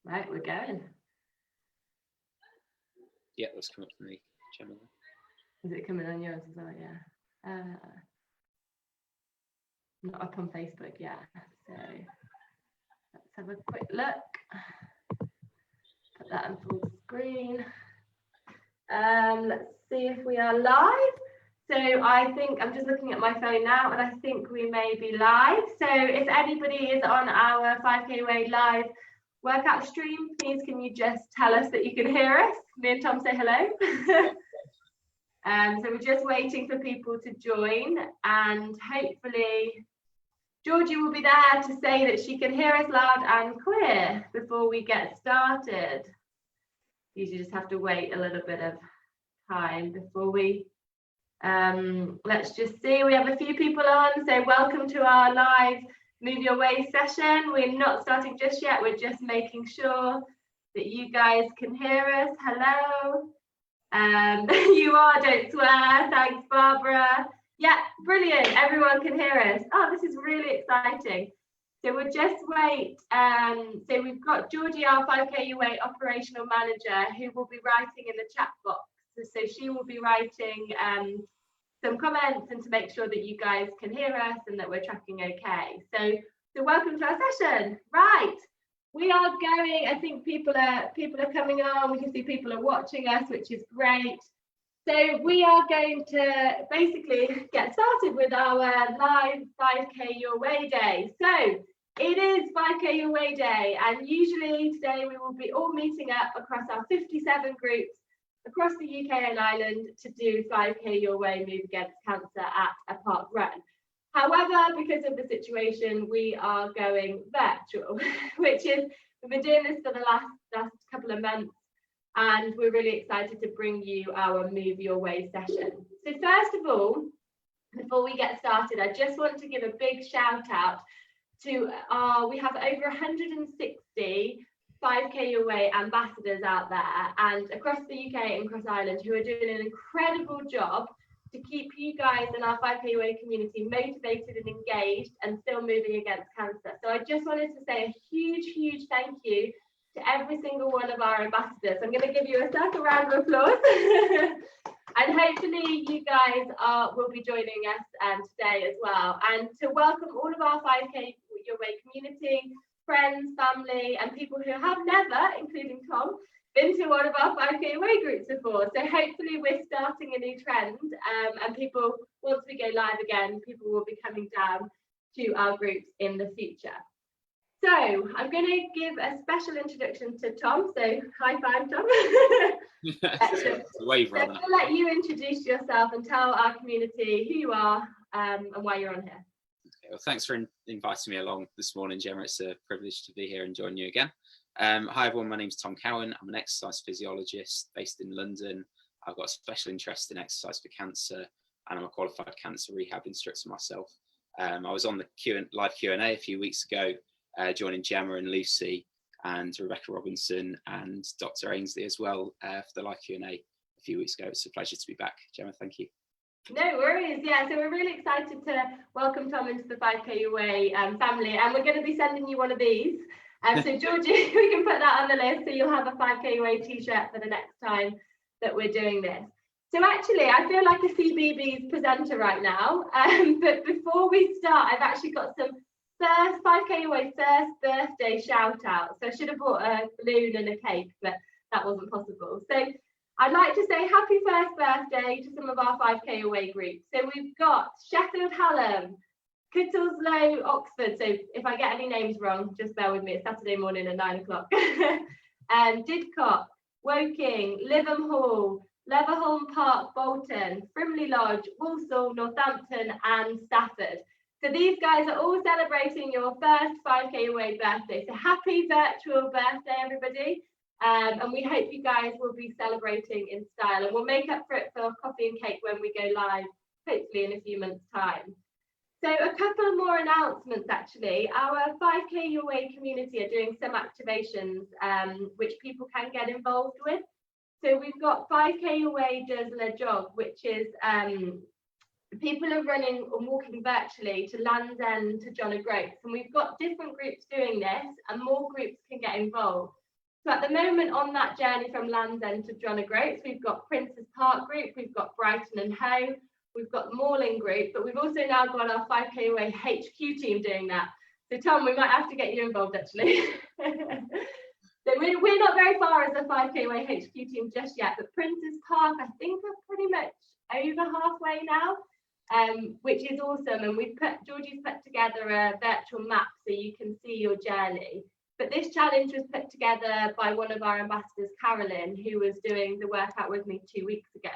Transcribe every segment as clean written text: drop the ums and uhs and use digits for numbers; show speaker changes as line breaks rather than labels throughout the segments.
Right, we're going.
Yeah, that's coming up for me, Gemma.
Is it coming on yours as well? Yeah. Not up on Facebook yet. So let's have a quick look. Put that on full screen. Let's see if we are live. So I think I'm just looking at my phone now, and I think we may be live. So if anybody is on our 5K Way live workout stream, please can you just tell us that you can hear us? Me and Tom say hello. So we're just waiting for people to join, and hopefully Georgie will be there to say that she can hear us loud and clear before we get started. Usually just have to wait a little bit of time before we let's just see, we have a few people on, so welcome to our live Move Your Way session. We're not starting just yet, we're just making sure that you guys can hear us. Hello. You are, don't swear. Thanks, Barbara. Yeah, brilliant, everyone can hear us. Oh, this is really exciting. So we'll just wait. So we've got Georgie, our 5K Way operational manager, who will be writing in the chat box. So she will be writing some comments and to make sure that you guys can hear us and that we're tracking okay. So welcome to our session. Right, we are going. I think people are coming on. We can see people are watching us, which is great. So we are going to basically get started with our live 5K Your Way Day. So it is 5K Your Way Day, and usually today we will be all meeting up across our 57 groups across the UK and Ireland to do 5K Your Way Move Against Cancer at a park run. However, because of the situation, we are going virtual, which is, we've been doing this for the last couple of months, and we're really excited to bring you our Move Your Way session. So first of all, before we get started, I just want to give a big shout out to we have over 160 5K Your Way ambassadors out there and across the UK and across Ireland who are doing an incredible job to keep you guys in our 5K Your Way community motivated and engaged and still moving against cancer. So I just wanted to say a huge thank you to every single one of our ambassadors. I'm going to give you a circle round of applause. And hopefully you guys will be joining us today as well. And to welcome all of our 5K Your Way community, friends, family, and people who have never, including Tom, been to one of our 5K Your Way groups before. So hopefully we're starting a new trend, and people, once we go live again, people will be coming down to our groups in the future. So I'm going to give a special introduction to Tom. So high five, Tom.
Wave,
so I'll let you introduce yourself and tell our community who you are and why you're on here.
Okay, well, thanks for inviting me along this morning, Gemma. It's a privilege to be here and join you again. Hi everyone, my name's Tom Cowan. I'm an exercise physiologist based in London. I've got a special interest in exercise for cancer, and I'm a qualified cancer rehab instructor myself. I was on the live Q&A a few weeks ago, joining Gemma and Lucy and Rebecca Robinson and Dr. Ainsley as well for the live Q&A a few weeks ago. It's a pleasure to be back. Gemma, thank you.
No worries. Yeah, so we're really excited to welcome Tom into the 5K Your Way family, and we're going to be sending you one of these. So Georgie, we can put that on the list, so you'll have a 5K Your Way t-shirt for the next time that we're doing this. So actually, I feel like a CBeebies presenter right now, but before we start, I've actually got some first 5K Your Way first birthday shout out. So I should have brought a balloon and a cake, but that wasn't possible. So I'd like to say happy first birthday to some of our 5K Your Way groups. So we've got Sheffield Hallam, Kittleslow, Oxford. So if I get any names wrong, just bear with me. It's Saturday morning at 9 o'clock. Didcot, Woking, Lytham Hall, Leverhulme Park, Bolton, Frimley Lodge, Walsall, Northampton, and Stafford. So these guys are all celebrating your first 5K Your Way birthday. So happy virtual birthday, everybody. And we hope you guys will be celebrating in style, and we'll make up for it for coffee and cake when we go live, hopefully in a few months' time. So a couple more announcements actually. Our 5K Your Way community are doing some activations which people can get involved with. So we've got 5K Your Way Does Le Jog, which is people are running and walking virtually to Land's End to John O'Groats, and we've got different groups doing this, and more groups can get involved. So at the moment on that journey from Land's End to John O'Groats, we've got Princes Park group, we've got Brighton and Hove, we've got the Malling group, but we've also now got our 5K Away HQ team doing that. So Tom, we might have to get you involved actually. So we're not very far as a 5K Away HQ team just yet, but Princes Park, I think are pretty much over halfway now, which is awesome. And Georgie's put together a virtual map so you can see your journey. But this challenge was put together by one of our ambassadors, Carolyn, who was doing the workout with me 2 weeks ago.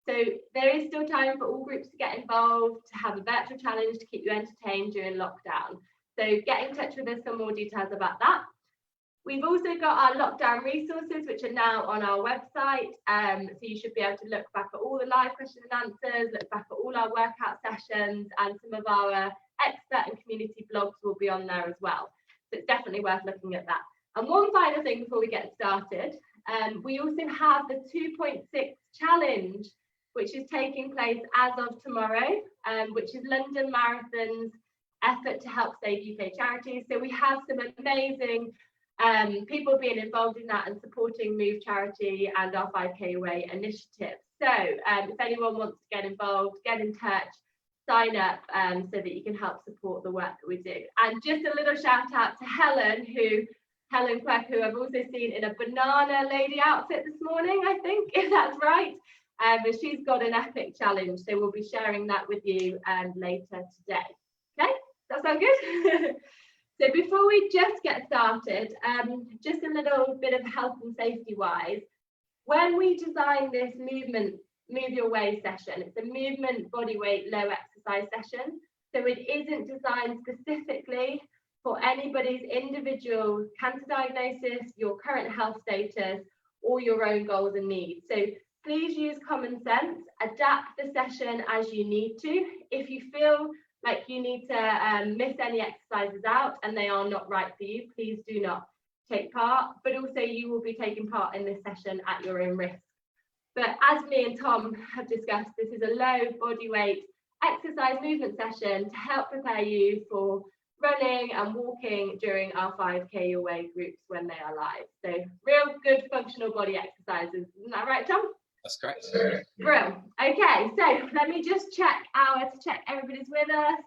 So there is still time for all groups to get involved, to have a virtual challenge to keep you entertained during lockdown. So get in touch with us for more details about that. We've also got our lockdown resources, which are now on our website. So you should be able to look back at all the live question and answers, look back at all our workout sessions, and some of our expert and community blogs will be on there as well. So it's definitely worth looking at that. And one final thing before we get started, we also have the 2.6 challenge, which is taking place as of tomorrow, which is London Marathon's effort to help save UK charities. So we have some amazing people being involved in that and supporting Move Charity and our 5K Away initiative. So if anyone wants to get involved, get in touch, sign up so that you can help support the work that we do. And just a little shout out to Helen Quirk, who I've also seen in a banana lady outfit this morning, I think, if that's right. But she's got an epic challenge, so we'll be sharing that with you later today. Okay, that sound good? So before we just get started, just a little bit of health and safety wise. When we designed this Move Your Way session, it's a movement body weight low exercise session. So it isn't designed specifically for anybody's individual cancer diagnosis, your current health status, or your own goals and needs. So please use common sense, adapt the session as you need to. If you feel like you need to miss any exercises out and they are not right for you, please do not take part. But also you will be taking part in this session at your own risk. But as me and Tom have discussed, this is a low body weight exercise movement session to help prepare you for running and walking during our 5K Away groups when they are live. So real good functional body exercises. Isn't that right, Tom?
That's correct.
Brilliant. Okay, so let me just check everybody's with us.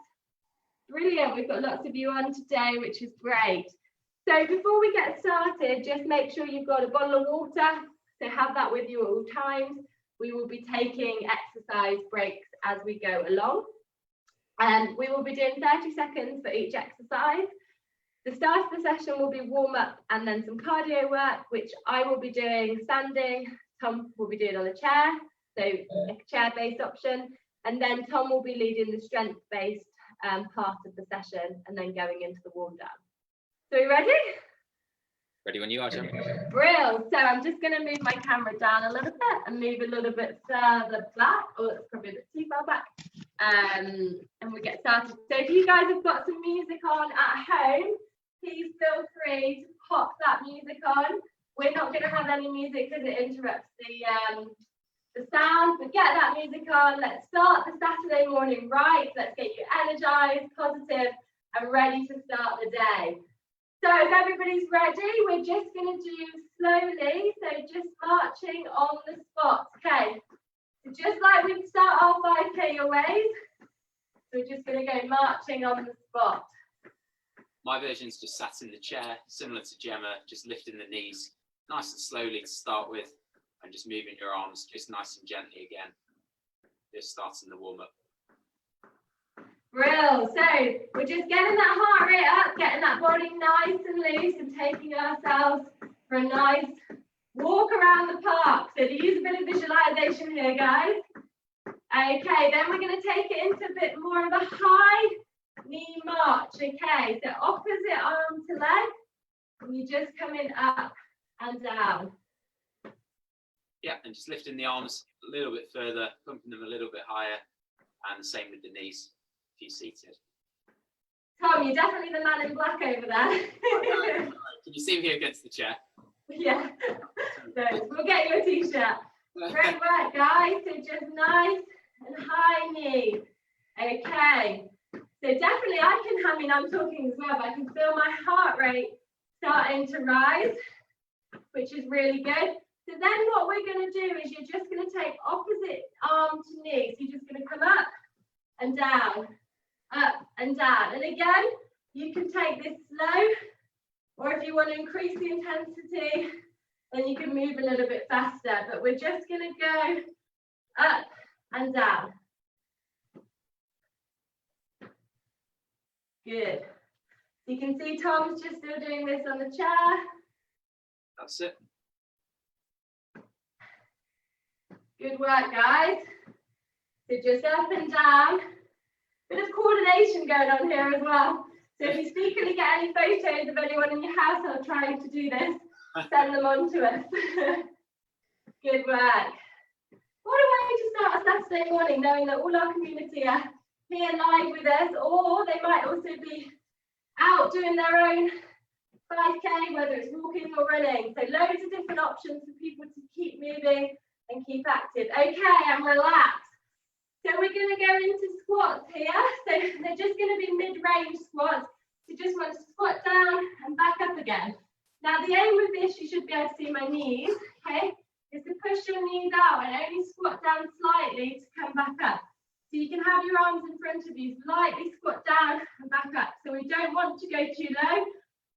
Brilliant. We've got lots of you on today, which is great. So before we get started, just make sure you've got a bottle of water. So have that with you at all times. We will be taking exercise breaks as we go along. And we will be doing 30 seconds for each exercise. The start of the session will be warm up and then some cardio work, which I will be doing standing. Tom will be doing on a chair, so a chair-based option. And then Tom will be leading the strength-based part of the session and then going into the warm down. So are you ready?
Ready when you are, Gemma.
Brilliant. So I'm just going to move my camera down a little bit and move a little bit further back. Oh, it's probably a bit too far back. And we get started. So if you guys have got some music on at home, please feel free to pop that music on. We're not going to have any music because it interrupts the sound, but get that music on. Let's start the Saturday morning right. Let's get you energized, positive, and ready to start the day. So if everybody's ready, we're just going to do slowly, so just marching on the spot. Okay, so just like we start our 5K Aways, we're just going to go marching on the spot.
My version's just sat in the chair, similar to Gemma, just lifting the knees nice and slowly to start with, and just moving your arms just nice and gently again, just starting the warm-up.
Brill. So we're just getting that heart rate up, getting that body nice and loose, and taking ourselves for a nice walk around the park. So to use a bit of visualization here, guys. Okay, then we're going to take it into a bit more of a high knee march. Okay, so opposite arm to leg, and you're just coming up and down.
Yeah, and just lifting the arms a little bit further, pumping them a little bit higher, and the same with the knees. If you're seated.
Tom, you're definitely the man in black over there.
Can you see me against the chair?
Yeah. So we'll get you a t-shirt. Great work, guys. So just nice and high knee. Okay. So definitely I'm talking as well, but I can feel my heart rate starting to rise. which is really good. So then what we're going to do is you're just going to take opposite arm to knee. So you're just going to come up and down, up and down. And again, you can take this slow, or if you want to increase the intensity, then you can move a little bit faster. But we're just going to go up and down. Good. You can see Tom's just still doing this on the chair.
That's it.
Good work, guys. So just up and down. Bit of coordination going on here as well. So if you secretly get any photos of anyone in your household trying to do this, send them on to us. Good work. What a way to start a Saturday morning, knowing that all our community are here live with us, or they might also be out doing their own 5K, whether it's walking or running. So loads of different options for people to keep moving and keep active. Okay, and relax. So we're going to go into squats here. So they're just going to be mid-range squats. You just want to squat down and back up again. Now the aim with this, you should be able to see my knees, okay, is to push your knees out and only squat down slightly to come back up. So you can have your arms in front of you, slightly squat down and back up. So we don't want to go too low.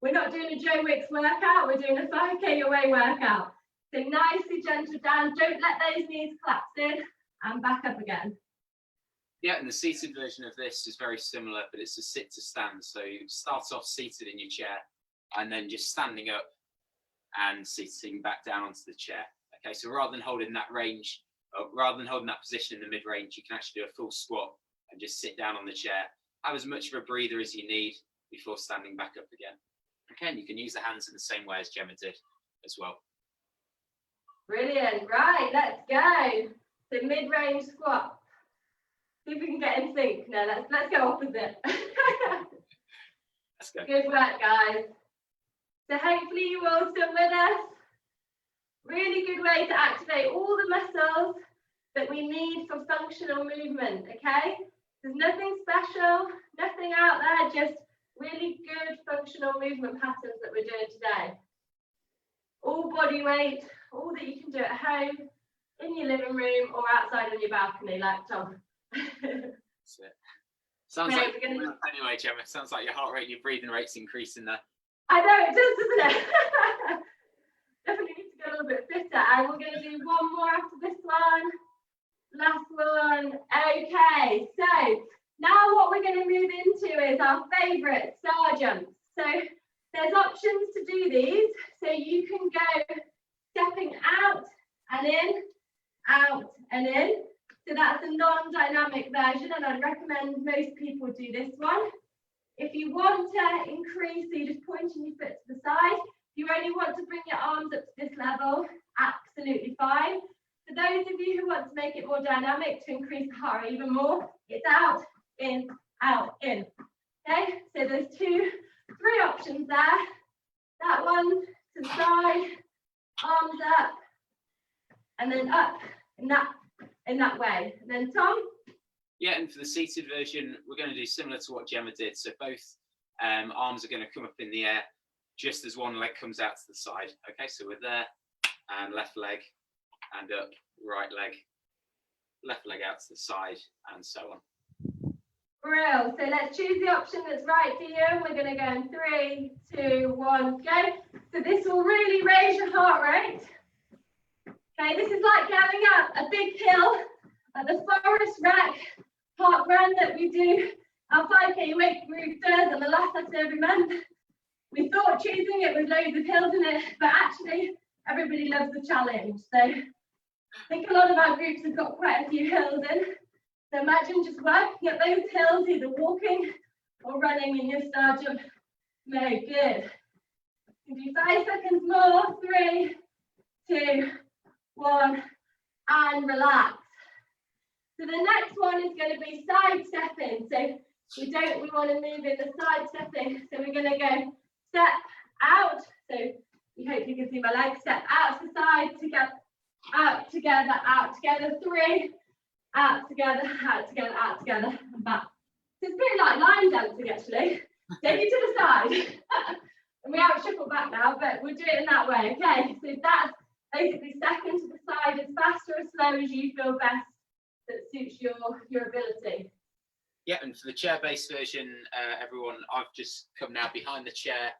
We're not doing a Joe Wicks workout, we're doing a 5K away workout. So nicely gentle down, don't let those knees collapse in, and back up again.
Yeah, and the seated version of this is very similar, but it's a sit to stand. So you start off seated in your chair, and then just standing up and sitting back down onto the chair. Okay, so rather than holding that range, rather than holding that position in the mid-range, you can actually do a full squat and just sit down on the chair. Have as much of a breather as you need before standing back up again. Again, you can use the hands in the same way as Gemma did as well.
Brilliant, right, let's go. So mid-range squat. See if we can get in sync. No, let's go opposite.
Let's go.
Good work, guys. So hopefully you all still with us. Really good way to activate all the muscles that we need for functional movement, okay? There's nothing special, nothing out there, just really good functional movement patterns that we're doing today. All body weight, all that you can do at home, in your living room or outside on your balcony like Tom.
That's it. Sounds like, anyway, Gemma, sounds like your heart rate, your breathing rate's increasing there.
I know it does, doesn't it? Definitely need to get a little bit fitter. And we're going to do one more after this one. Last one. Okay, so now what we're going to move into is our favourite star jumps. So there's options to do these. So you can go stepping out and in, out and in. So that's a non-dynamic version, and I'd recommend most people do this one. If you want to increase, so you're just pointing your foot to the side. If you only want to bring your arms up to this level, absolutely fine. For those of you who want to make it more dynamic, to increase the heart rate even more, it's out, in, in. Okay, so there's three options there. That one to the side, arms up, and then up in that way. And then Tom?
Yeah, and for the seated version, we're going to do similar to what Gemma did. So both arms are going to come up in the air just as one leg comes out to the side. Okay, so we're there, and left leg, and up, right leg, left leg out to the side, and so on.
Brill. So let's choose the option that's right for you. We're going to go in 3, 2, 1, go. So this will really raise your heart rate. Okay, this is like going up a big hill at the Forest Rec Park Run that we do. Our 5K weight group does on the last Saturday every month. We thought choosing it with loads of hills in it, but actually everybody loves the challenge. So I think a lot of our groups have got quite a few hills in. So imagine just working up those hills, either walking or running in your star jump mode. Good. You can do 5 seconds more. 3, 2, 1, and relax. So the next one is going to be side stepping. So we want to move in the side stepping. So we're going to go step out. So you hope you can see my legs. Step out to the side, together, out together, 3, out together, and back. So it's pretty like line dancing actually. Take it to the side. And we out shuffle back now, but we'll do it in that way. Okay, so that's basically second to the side as fast or as slow as you feel best that suits your ability.
Yeah, and for the chair-based version, everyone, I've just come now behind the chair.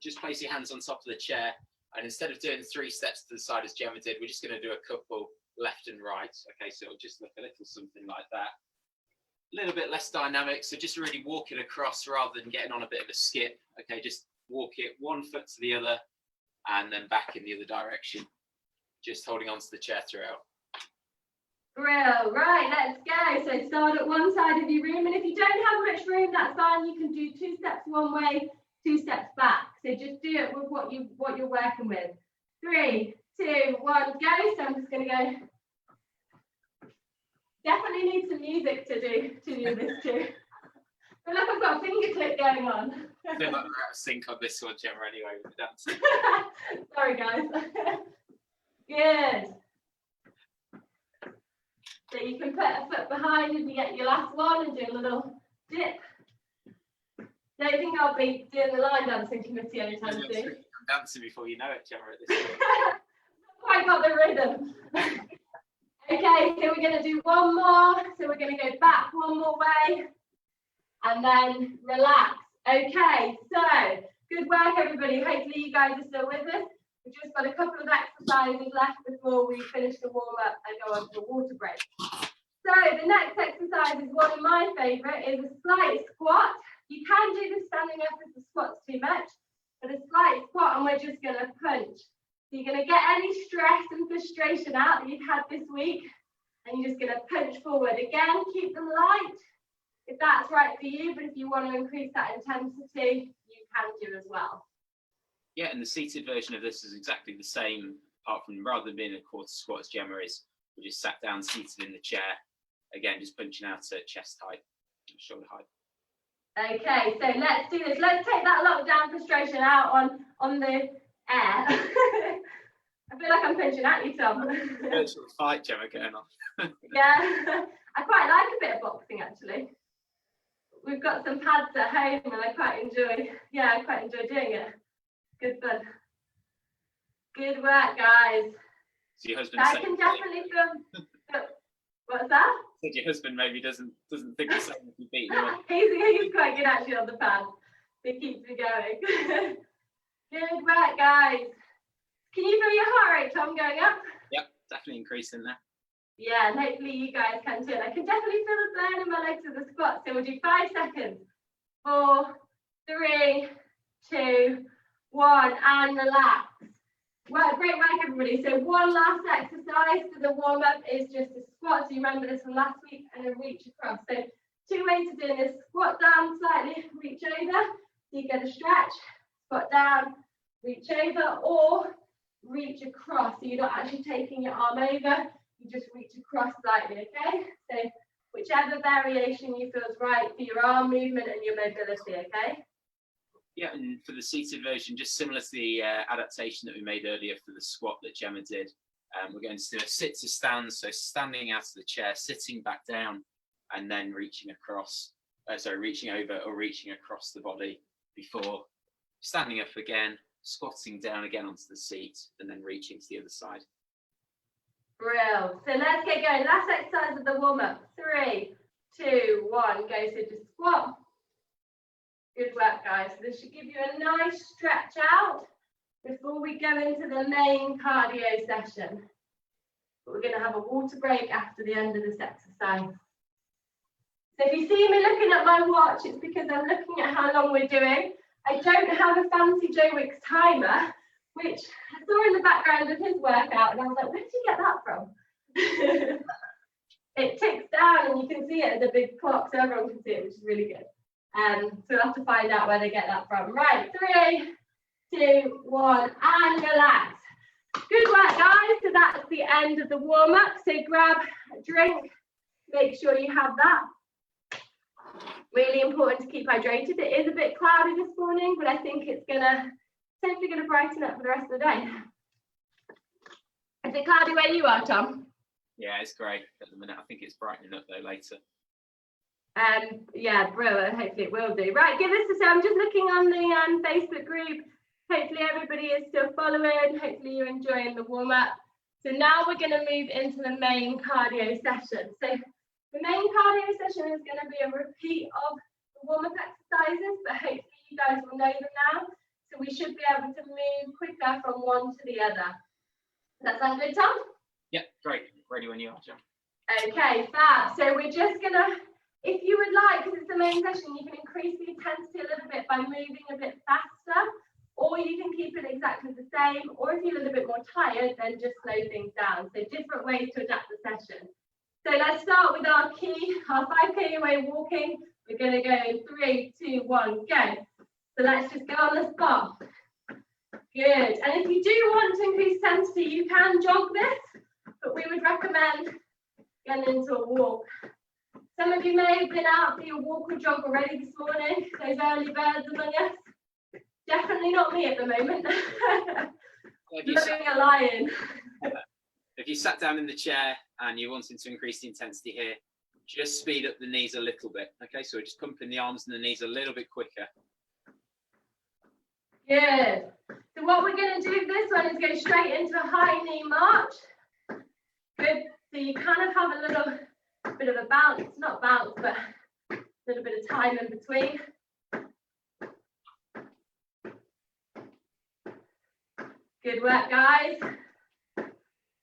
Just place your hands on top of the chair, and instead of doing 3 steps to the side as Gemma did, we're just going to do a couple left and right. Okay, so it'll just look a little something like that. A little bit less dynamic, so just really walk it across rather than getting on a bit of a skip. Okay, just walk it 1 foot to the other and then back in the other direction, just holding on to the chair throughout.
Brill, right, let's go. So start at one side of your room, and if you don't have much room, that's fine. You can do 2 steps one way, 2 steps back. So just do it with what you're working with. 3, 2, 1, go. So I'm just going to go. Definitely need some music to do this too. I feel like I've got a finger clip going on.
I feel like we're out of sync on this one, Gemma, anyway, with the dancing.
Sorry, guys. Good. So you can put a foot behind as you get your last one and do a little dip. Don't think I'll be doing the line dancing committee anytime soon.
I'm dancing before you know it, Gemma, at this point.
Quite got the rhythm. Okay, so we're going to do one more. So we're going to go back one more way and then relax. Okay, so good work, everybody. Hopefully you guys are still with us. We've just got a couple of exercises left before we finish the warm-up and go on to a water break. So the next exercise is one of my favourite, is a slight squat. You can do this standing up if the squat's too much, but a slight squat and we're just going to punch. So you're going to get any stress and frustration out that you've had this week, and you're just going to punch forward. Again, keep them light if that's right for you, but if you want to increase that intensity, you can do as well.
Yeah, and the seated version of this is exactly the same, apart from rather than being a quarter squat as Gemma is, we just sat down seated in the chair. Again, just punching out at chest height, shoulder height.
Okay, so let's do this. Let's take that lockdown frustration out on the air. I feel like I'm punching at you, Tom.
Virtual fight, Gemma, going on.
Yeah, I quite like a bit of boxing actually. We've got some pads at home and I quite enjoy doing it. Good fun. Good work, guys.
So your husband
I can definitely feel. What's that?
Said your husband maybe doesn't think the same if you beat him.
He's quite good actually on the pad. It keeps me going. Good work, guys. Can you feel your heart rate, Tom, going up?
Yep, definitely increasing there.
Yeah, and hopefully you guys can too. I can definitely feel the burn in my legs of the squat. So we'll do 5 seconds. 4, 3, 2, 1, and relax. Well, great work, everybody. So one last exercise for the warm-up is just a squat. So you remember this from last week, and a reach across. So 2 ways of doing this: squat down slightly, reach over, so you get a stretch. Squat down, reach over, or reach across. So you're not actually taking your arm over, you just reach across slightly, okay? So whichever variation you feel is right for your arm movement and your mobility, okay?
Yeah, and for the seated version, just similar to the adaptation that we made earlier for the squat that Gemma did, we're going to do a sit to stand, so standing out of the chair, sitting back down, and then reaching across, reaching over or reaching across the body before standing up again, squatting down again onto the seat, and then reaching to the other side.
Brill. So let's get going. Last exercise of the warm-up. 3, 2, 1, go. So just squat. Good work, guys. So this should give you a nice stretch out before we go into the main cardio session. But we're going to have a water break after the end of this exercise. So if you see me looking at my watch, it's because I'm looking at how long we're doing. I don't have a fancy Joe Wicks timer, which I saw in the background of his workout, and I was like, where did you get that from? It ticks down, and you can see it as a big clock, so everyone can see it, which is really good. So we'll have to find out where they get that from. Right, 3, 2, 1, and relax. Good work, guys. So that's the end of the warm-up. So grab a drink, make sure you have that. Really important to keep hydrated. It is a bit cloudy this morning, but I think it's hopefully gonna brighten up for the rest of the day. Is it cloudy where you are, Tom?
Yeah, it's great at the minute. I think it's brightening up though later.
Yeah, bro, hopefully it will do. Right, give us a, so I'm just looking on the Facebook group. Hopefully everybody is still following. Hopefully you're enjoying the warm-up. So now we're going to move into the main cardio session. So the main cardio session is going to be a repeat of the warm-up exercises, but hopefully you guys will know them now. So we should be able to move quicker from one to the other. Does that sound good, Tom?
Yeah, great. Ready when you are, Jem.
Okay, fab. So we're just going to, if you would like, because it's the main session, you can increase the intensity a little bit by moving a bit faster, or you can keep it exactly the same, or if you're a little bit more tired, then just slow things down. So different ways to adapt the session. So let's start with our 5K away walking. We're going to go in 3, 2, 1, go. So let's just go on the spot. Good. And if you do want to increase intensity, you can jog this, but we would recommend getting into a walk. Some of you may have been out for your walk or jog already this morning, those early birds among us. Definitely not me at the moment. Living a lion.
If you sat down in the chair and you're wanting to increase the intensity here, just speed up the knees a little bit. Okay, so we're just pumping the arms and the knees a little bit quicker.
Good. So what we're going to do with this one is go straight into a high knee march. Good. So you kind of have a little bit of a bounce, not bounce, but a little bit of time in between. Good work, guys.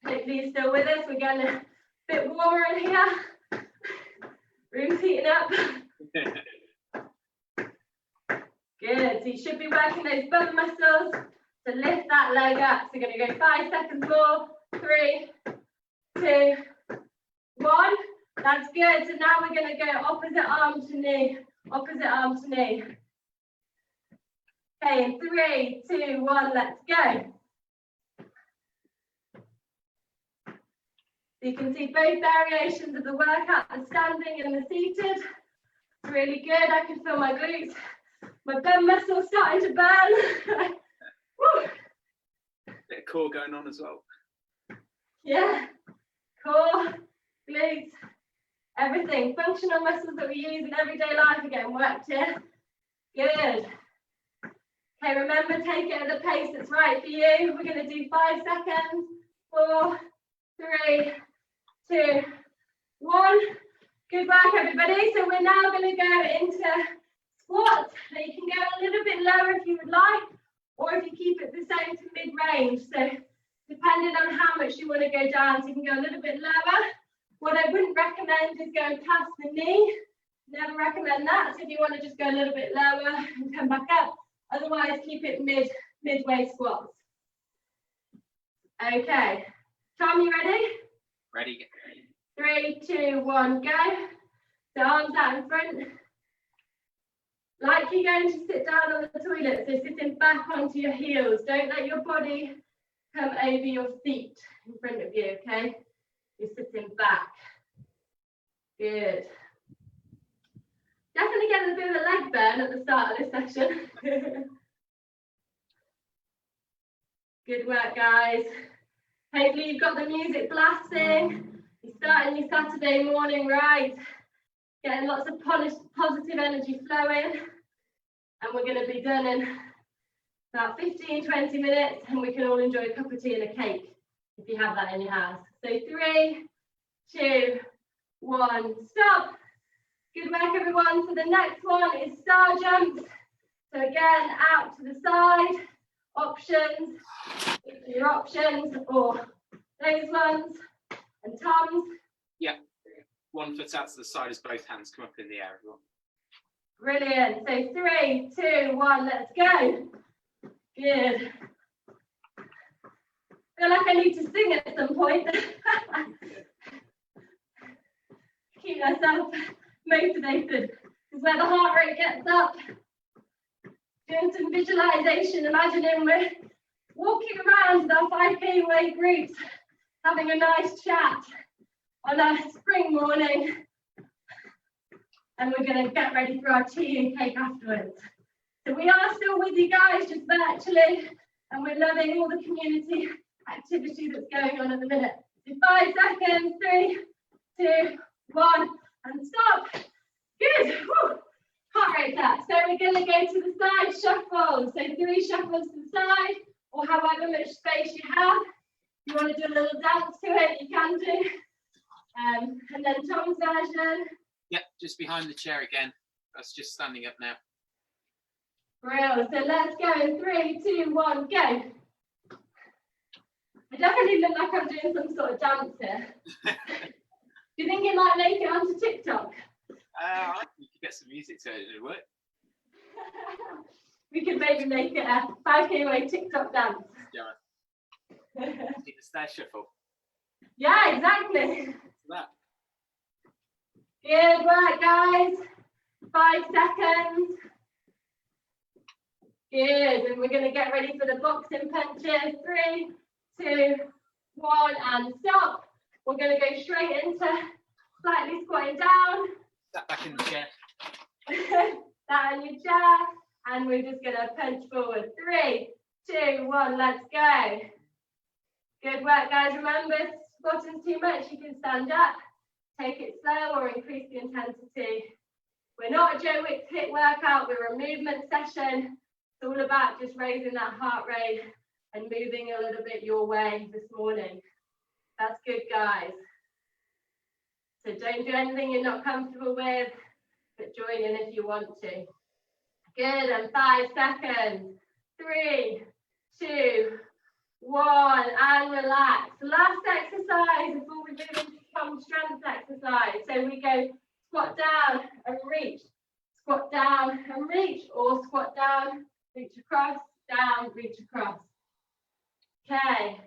Hopefully you're still with us. We're getting a bit warmer in here. Room's heating up. Good. So you should be working those bum muscles to lift that leg up. So you're going to go 5 seconds more. 3, 2, 1. That's good. So now we're going to go opposite arm to knee. Opposite arm to knee. Okay, in 3, 2, 1, let's go. So you can see both variations of the workout, the standing and the seated. It's really good. I can feel my glutes, my bum muscles starting to burn. Woo.
Bit of core going on as well.
Yeah, core, glutes, everything. Functional muscles that we use in everyday life are getting worked here. Good. Okay, remember, take it at the pace that's right for you. We're going to do 5 seconds. 4, 3, 2, 1. Good work, everybody. So we're now going to go into squats. So you can go a little bit lower if you would like, or if you keep it the same to mid-range. So depending on how much you want to go down, so you can go a little bit lower. What I wouldn't recommend is going past the knee. Never recommend that. So if you want to just go a little bit lower and come back up, otherwise keep it midway squats. Okay. Tom, you ready?
Ready.
3, 2, 1, go. So arms out in front. Like you're going to sit down on the toilet, so sitting back onto your heels. Don't let your body come over your feet in front of you, okay? You're sitting back. Good. Definitely getting a bit of a leg burn at the start of this session. Good work, guys. Hopefully you've got the music blasting. You're starting your Saturday morning right. Getting lots of positive energy flowing. And we're going to be done in about 15, 20 minutes, and we can all enjoy a cup of tea and a cake if you have that in your house. So 3, 2, 1, stop. Good work, everyone. So the next one is star jumps. So again, out to the side, options, your options, or those ones, and Tom's.
Yeah, 1 foot out to the side as both hands come up in the air as well.
Brilliant. So 3, 2, 1, let's go. Good. I feel like I need to sing at some point. Keep myself motivated. This is where the heart rate gets up. Doing some visualization, imagining we're walking around with our 5K away groups, having a nice chat on a spring morning. And we're going to get ready for our tea and cake afterwards. So we are still with you guys, just virtually, and we're loving all the community activity that's going on at the minute. So 5 seconds, 3, 2, 1, and stop. Good. Woo. heart rate up. So we're going to go to the side shuffle. So 3 shuffles to the side, or however much space you have. If you want to do a little dance to it, you can do. And then Tom's version.
Yep, just behind the chair again. That's just standing up now.
Brilliant. So let's go in 3, 2, 1, go. I definitely look like I'm doing some sort of dance here. Do you think it might make it onto TikTok?
I think you could get some music to it, it'd work.
We could maybe make it a 5K away TikTok dance.
Yeah. The stair shuffle.
Yeah, exactly.
That.
Good work, guys. 5 seconds. Good. And we're going to get ready for the boxing punches. 3, 2, 1, and stop. We're going to go straight into slightly squatting down.
That back in the chair.
That on your chair. And we're just going to punch forward. 3, 2, 1, let's go. Good work, guys. Remember, if squatting's too much, you can stand up. Take it slow or increase the intensity. We're not a Joe Wicks HIIT workout, we're a movement session. It's all about just raising that heart rate and moving a little bit your way this morning. That's good, guys. So don't do anything you're not comfortable with, but join in if you want to. Good, and 5 seconds. 3, 2, 1, and relax. Last exercise before we move into some strength exercise. So we go squat down and reach, squat down and reach, or squat down, reach across, down, reach across. Okay,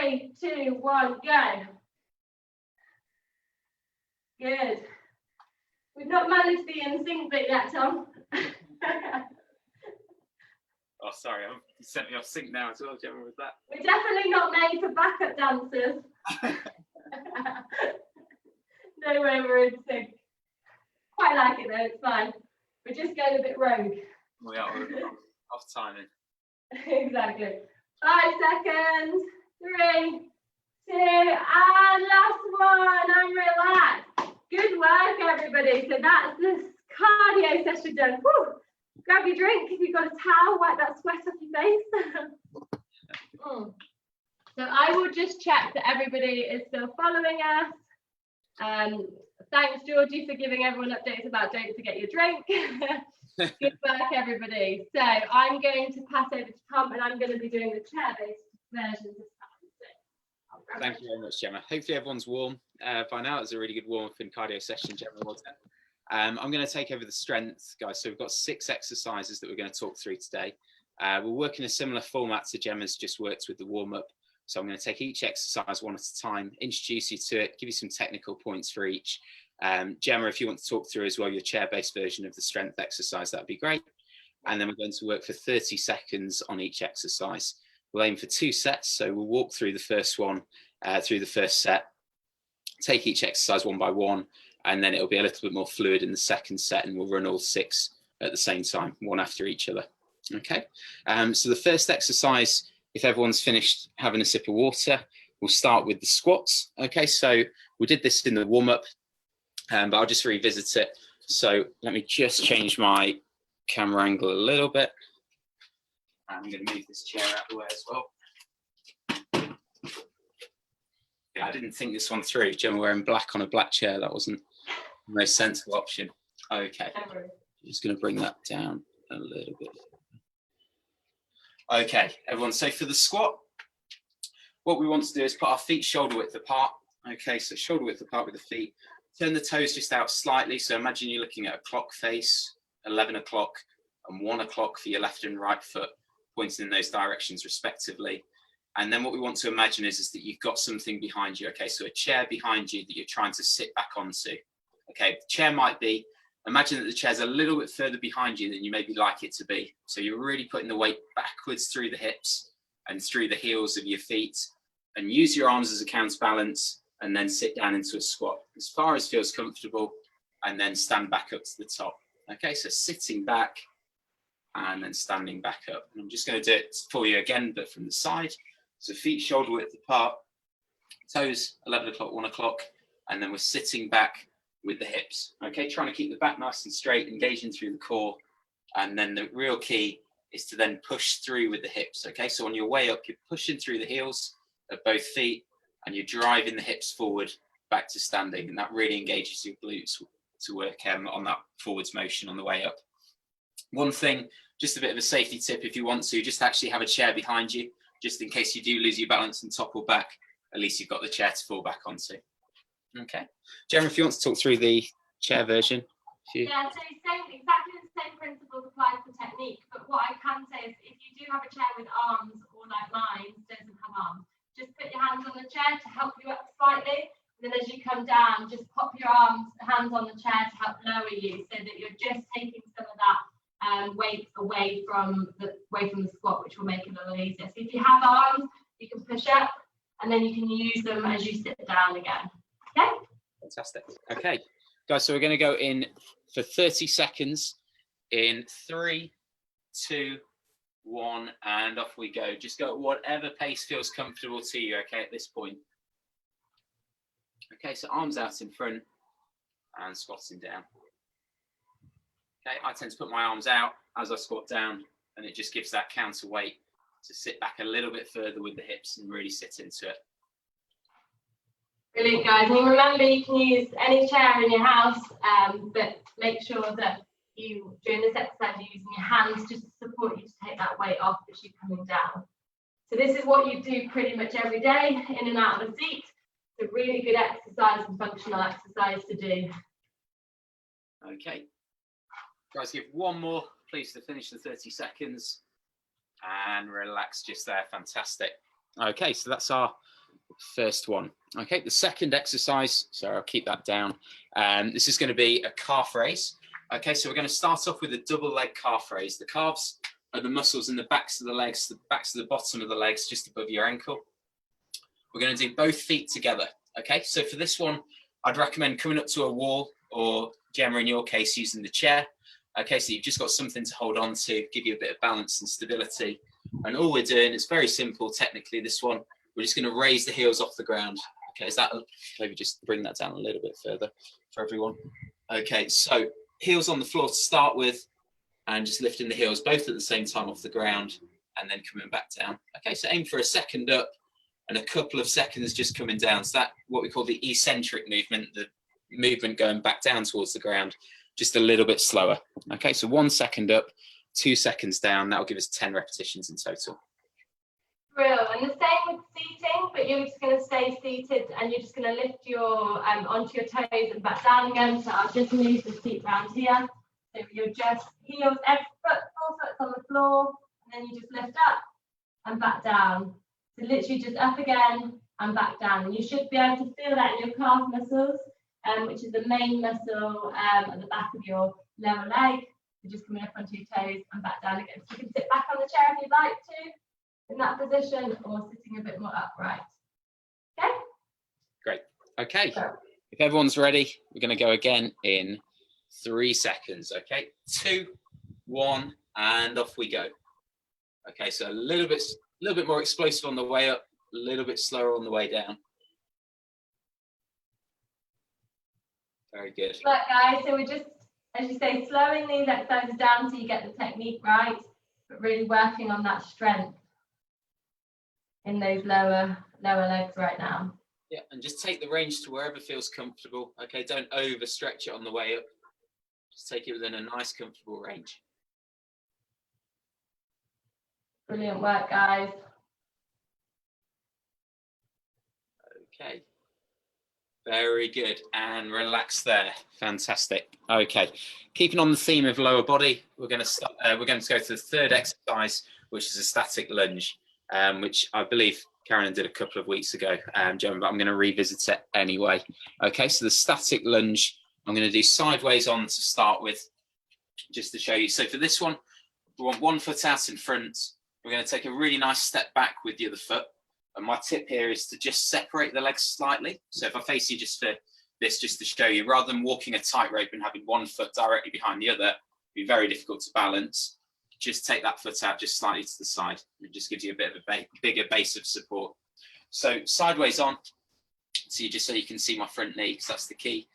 3, 2, 1, go. Good. We've not managed the in sync bit yet, Tom.
Oh, sorry, you sent me off sync now as well, Gemma, with that.
We're definitely not made for backup dancers. No way we're in sync. Quite like it though, it's fine. We're just going a bit rogue.
We are off timing.
Exactly. 5 seconds. 3, 2, and last one, and relax. Good work, everybody. So that's this cardio session done. Whew. Grab your drink if you've got a towel, wipe that sweat off your face. So I will just check that everybody is still following us. Thanks, Georgie, for giving everyone updates about don't forget your drink. Good work, everybody. So I'm going to pass over to Tom, and I'm going to be doing the chair-based version this time. So
Thank you very much, Gemma. Hopefully everyone's warm by now. It's a really good warm-up and cardio session, Gemma. Well done. I'm going to take over the strength, guys. So we've got 6 exercises that we're going to talk through today. We'll work in a similar format to Gemma's just worked with the warm-up. So I'm going to take each exercise one at a time, introduce you to it, give you some technical points for each. Gemma, if you want to talk through as well your chair-based version of the strength exercise, that'd be great. And then we're going to work for 30 seconds on each exercise. We'll aim for 2 sets. So we'll walk through the first one, through the first set, take each exercise one by one, and then it'll be a little bit more fluid in the second set, and we'll run all 6 at the same time, one after each other. Okay, so the first exercise, if everyone's finished having a sip of water, we'll start with the squats. Okay, so we did this in the warm-up, but I'll just revisit it. So let me just change my camera angle a little bit. I'm going to move this chair out of the way as well. Yeah, I didn't think this one through. Gemma wearing black on a black chair, that wasn't the most sensible option. Okay, just going to bring that down a little bit. Okay, everyone, so for the squat, what we want to do is put our feet shoulder width apart. Okay, so shoulder width apart with the feet. Turn the toes just out slightly. So imagine you're looking at a clock face, 11 o'clock and 1 o'clock for your left and right foot, pointing in those directions respectively. And then what we want to imagine is that you've got something behind you. Okay, so a chair behind you that you're trying to sit back onto. Okay, the chair might be, imagine that the chair's a little bit further behind you than you maybe like it to be. So you're really putting the weight backwards through the hips and through the heels of your feet, and use your arms as a counterbalance, and then sit down into a squat as far as feels comfortable, and then stand back up to the top. Okay, so sitting back and then standing back up. And I'm just going to do it for you again, but from the side. So feet shoulder width apart, toes 11 o'clock, 1 o'clock, and then we're sitting back with the hips. Okay, trying to keep the back nice and straight, engaging through the core. And then the real key is to then push through with the hips. Okay, so on your way up, you're pushing through the heels of both feet and you're driving the hips forward back to standing. And that really engages your glutes to work on that forwards motion on the way up. One thing, just a bit of a safety tip, if you want to, just actually have a chair behind you, just in case you do lose your balance and topple back, at least you've got the chair to fall back onto. Okay. Gemma, if you want to talk through the chair version.
Yeah, so exactly the same principles apply for technique, but what I can say is if you do have a chair with arms, or like mine doesn't have arms, just put your hands on the chair to help you up slightly, and then as you come down, just pop your hands on the chair to help lower you, so that you're just taking some of that weight away from the squat, which will make it a little easier. So if you have arms, you can push up, and then you can use them as you sit down again. Okay?
Fantastic. Okay, guys, so we're going to go in for 30 seconds in 3, 2, 1, and off we go. Just go at whatever pace feels comfortable to you, okay, at this point. Okay, so arms out in front and squatting down. Okay, I tend to put my arms out as I squat down, and it just gives that counterweight to sit back a little bit further with the hips and really sit into it.
Brilliant, guys. And remember, you can use any chair in your house, but make sure that you, during this exercise, you're using your hands just to support you to take that weight off as you're coming down. So this is what you do pretty much every day, in and out of the seat. It's a really good exercise and functional exercise to do.
Okay. Guys, give one more, please, to finish the 30 seconds. And relax just there. Fantastic. Okay, so that's our first one. Okay, the second exercise, so I'll keep that down. This is going to be a calf raise. Okay, so we're going to start off with a double leg calf raise. The calves are the muscles in the backs of the legs, the backs of the bottom of the legs, just above your ankle. We're going to do both feet together. Okay, so for this one, I'd recommend coming up to a wall, or Gemma, in your case, using the chair. Okay, so you've just got something to hold on to, give you a bit of balance and stability. And all we're doing, it's very simple technically, this one. We're just going to raise the heels off the ground. Okay, is that, maybe just bring that down a little bit further for everyone. Okay, so heels on the floor to start with, and just lifting the heels both at the same time off the ground, and then coming back down. Okay, so aim for a second up and a couple of seconds just coming down. So that, what we call the eccentric movement, the movement going back down towards the ground, just a little bit slower. Okay, so 1 second up, 2 seconds down. That'll give us 10 repetitions in total.
Brilliant. And the same with seating, but you're just going to stay seated and you're just going to lift your onto your toes and back down again. So I'll just move the seat round here. So you're just heels, every foot, 4 foot on the floor, and then you just lift up and back down. So literally just up again and back down. And you should be able to feel that in your calf muscles, which is the main muscle at the back of your lower leg. So just coming up onto your toes and back down again. So you can sit back on the chair if you'd like to, in that position, or sitting a bit more upright. Okay?
Great. Okay. If everyone's ready, we're going to go again in 3 seconds. Okay. 2, 1, and off we go. Okay, so a little bit more explosive on the way up, a little bit slower on the way down. Very good.
Look, guys, so we're just, as you say, slowing these exercises down so you get the technique right, but really working on that strength in those lower legs right now.
Yeah, and just take the range to wherever feels comfortable. Okay, don't overstretch it on the way up. Just take it within a nice, comfortable range.
Brilliant work, guys.
Okay. Very good, and relax there. Fantastic. Okay, keeping on the theme of lower body, we're going to go to the third exercise, which is a static lunge, which I believe Karen did a couple of weeks ago, Gemma, but I'm going to revisit it anyway. Okay, so the static lunge, I'm going to do sideways on to start with, just to show you. So for this one, we want 1 foot out in front. We're going to take a really nice step back with the other foot. And my tip here is to just separate the legs slightly. So if I face you just for this, just to show you, rather than walking a tightrope and having 1 foot directly behind the other, it'd be very difficult to balance. Just take that foot out just slightly to the side. It just gives you a bit of a bigger base of support. So sideways on, so you can see my front knee, because that's the key.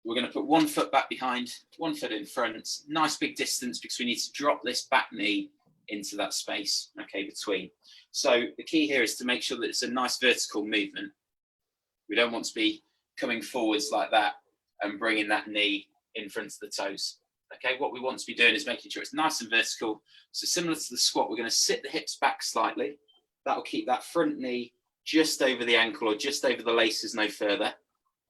we're going to put 1 foot back behind, 1 foot in front, nice big distance because we need to drop this back knee into that space, okay, between. So the key here is to make sure that it's a nice vertical movement. We don't want to be coming forwards like that and bringing that knee in front of the toes. Okay, what we want to be doing is making sure it's nice and vertical. So similar to the squat, we're going to sit the hips back slightly. That will keep that front knee just over the ankle or just over the laces, no further.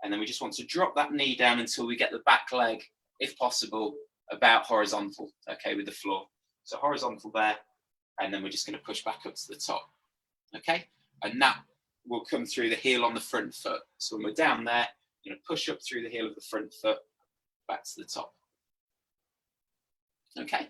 And then we just want to drop that knee down until we get the back leg, if possible, about horizontal, okay, with the floor. So horizontal there, and then we're just going to push back up to the top, okay? And that will come through the heel on the front foot. So when we're down there, you're going to push up through the heel of the front foot, back to the top. Okay.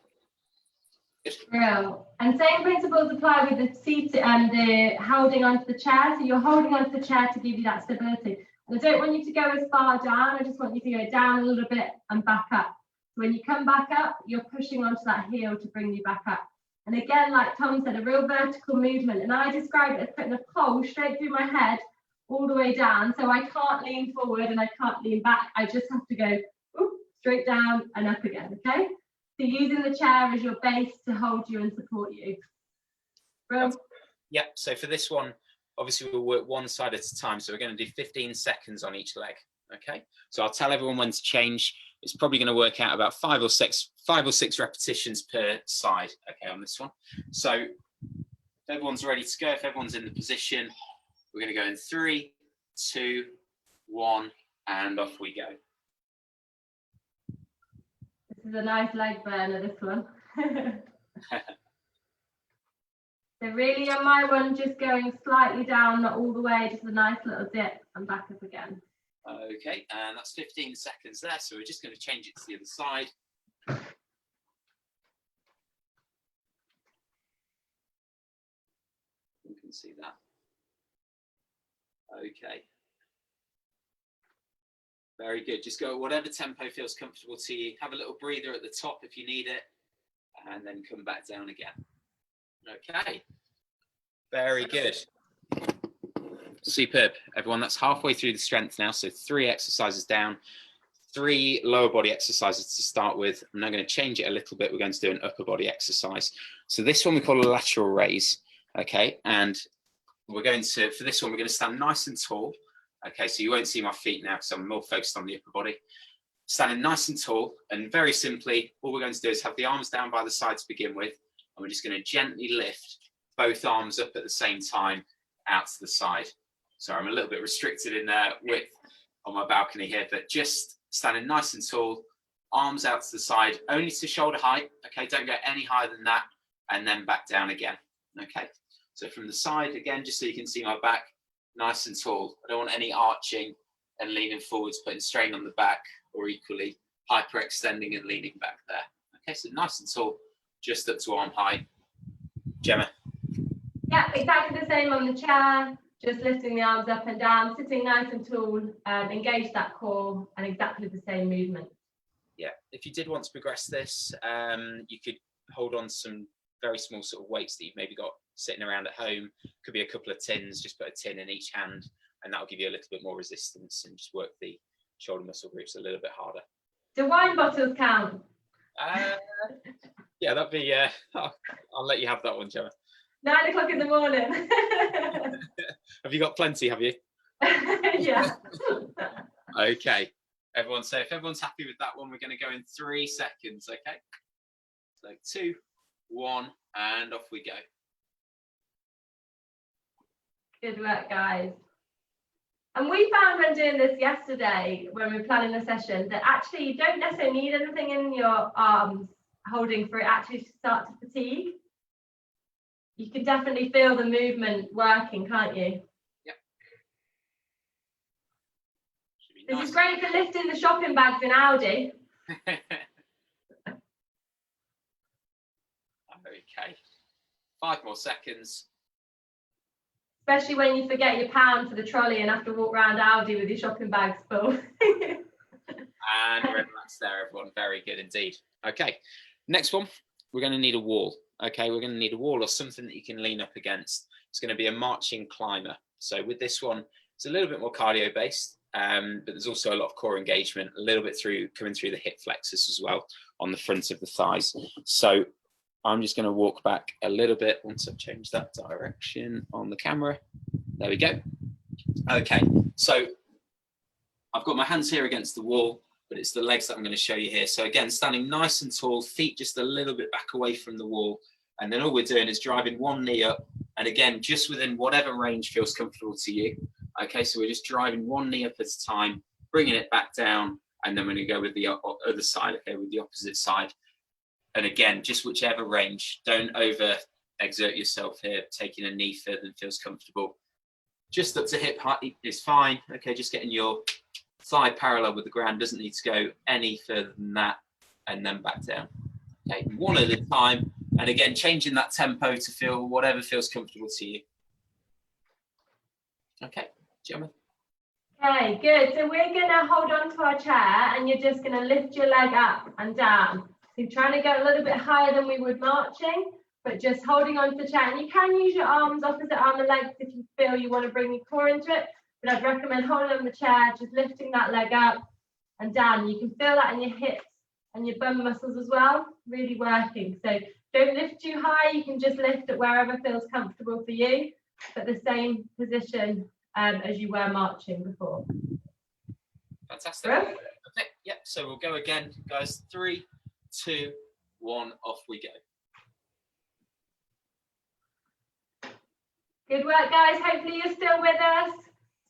Good.
Real. And same principles apply with the seat and the holding onto the chair. So you're holding onto the chair to give you that stability. And I don't want you to go as far down. I just want you to go down a little bit and back up. So when you come back up, you're pushing onto that heel to bring you back up. And again, like Tom said, a real vertical movement. And I describe it as putting a pole straight through my head all the way down. So I can't lean forward and I can't lean back. I just have to go straight down and up again, okay? So using the chair as your base to hold you and support you. Bro.
Yep, so for this one, obviously we'll work one side at a time. So we're going to do 15 seconds on each leg, okay? So I'll tell everyone when to change. It's probably going to work out about five or six repetitions per side, okay, on this one. So if everyone's ready to go, if everyone's in the position, we're going to go in 3, 2, 1, and off we go.
This is a nice leg burner, this one. So really on my one, just going slightly down, not all the way, just a nice little dip and back up again.
Okay, and that's 15 seconds there. So we're just going to change it to the other side. You can see that. Okay. Very good. Just go at whatever tempo feels comfortable to you. Have a little breather at the top if you need it, and then come back down again. Okay. Very good. Superb, everyone. That's halfway through the strength now. So 3 exercises down, 3 lower body exercises to start with. I'm now going to change it a little bit. We're going to do an upper body exercise. So this one we call a lateral raise. Okay, and we're going to, for this one, we're going to stand nice and tall. Okay, so you won't see my feet now because I'm more focused on the upper body. Standing nice and tall, and very simply, all we're going to do is have the arms down by the side to begin with, and we're just going to gently lift both arms up at the same time out to the side. So I'm a little bit restricted in width on my balcony here, but just standing nice and tall, arms out to the side, only to shoulder height. Okay, don't go any higher than that, and then back down again. Okay, so from the side again, just so you can see my back, nice and tall. I don't want any arching and leaning forwards, putting strain on the back, or equally hyperextending and leaning back there. Okay, so nice and tall, just up to arm height. Gemma?
Yeah, exactly the same on the chair. Just lifting the arms up and down, sitting nice and tall, engage that core, and exactly the same movement.
Yeah, if you did want to progress this, you could hold on some very small sort of weights that you've maybe got sitting around at home. Could be a couple of tins, just put a tin in each hand, and that'll give you a little bit more resistance and just work the shoulder muscle groups a little bit harder. Do
wine bottles count?
Yeah, that'd be, I'll let you have that one, Gemma.
9 o'clock in the morning.
Have you got plenty, have you?
Yeah.
Okay. Everyone, so if everyone's happy with that one, we're going to go in 3 seconds, okay? So 2, 1, and off we go.
Good work, guys. And we found when doing this yesterday, when we were planning the session, that actually you don't necessarily need anything in your arms holding for it actually to start to fatigue. You can definitely feel the movement working, can't you?
Yep.
This is great for lifting the shopping bags in Aldi.
Okay. 5 more seconds.
Especially when you forget your pound for the trolley and have to walk around Aldi with your shopping bags full.
And relax there, everyone. Very good indeed. Okay. Next one, we're going to need a wall. Okay, we're going to need a wall or something that you can lean up against. It's going to be a marching climber. So with this one, it's a little bit more cardio based. but there's also a lot of core engagement, a little bit coming through the hip flexors as well on the front of the thighs. So I'm just going to walk back a little bit once I've changed that direction on the camera. There we go. Okay, so I've got my hands here against the wall, but it's the legs that I'm going to show you here. So again, standing nice and tall, feet just a little bit back away from the wall. And then all we're doing is driving one knee up. And again, just within whatever range feels comfortable to you. Okay, so we're just driving one knee up at a time, bringing it back down. And then we're going to go with the other side, okay, with the opposite side. And again, just whichever range. Don't over exert yourself here, taking a knee further than feels comfortable. Just up to hip height is fine. Okay, just getting your thigh parallel with the ground, doesn't need to go any further than that, and then back down. Okay, one at a time, and again, changing that tempo to feel whatever feels comfortable to you. Okay, Gemma.
Okay, good. So we're gonna hold on to our chair, and you're just gonna lift your leg up and down. So you're trying to go a little bit higher than we would marching, but just holding on to the chair. And you can use your arms, opposite arm and legs, if you feel you want to bring your core into it. But I'd recommend holding on the chair, just lifting that leg up and down. You can feel that in your hips and your bum muscles as well, really working. So don't lift too high. You can just lift it wherever feels comfortable for you, but the same position as you were marching before.
Fantastic.
Right?
Okay, yep. So we'll go again, guys. 3, 2, 1, off we go.
Good work, guys. Hopefully you're still with us.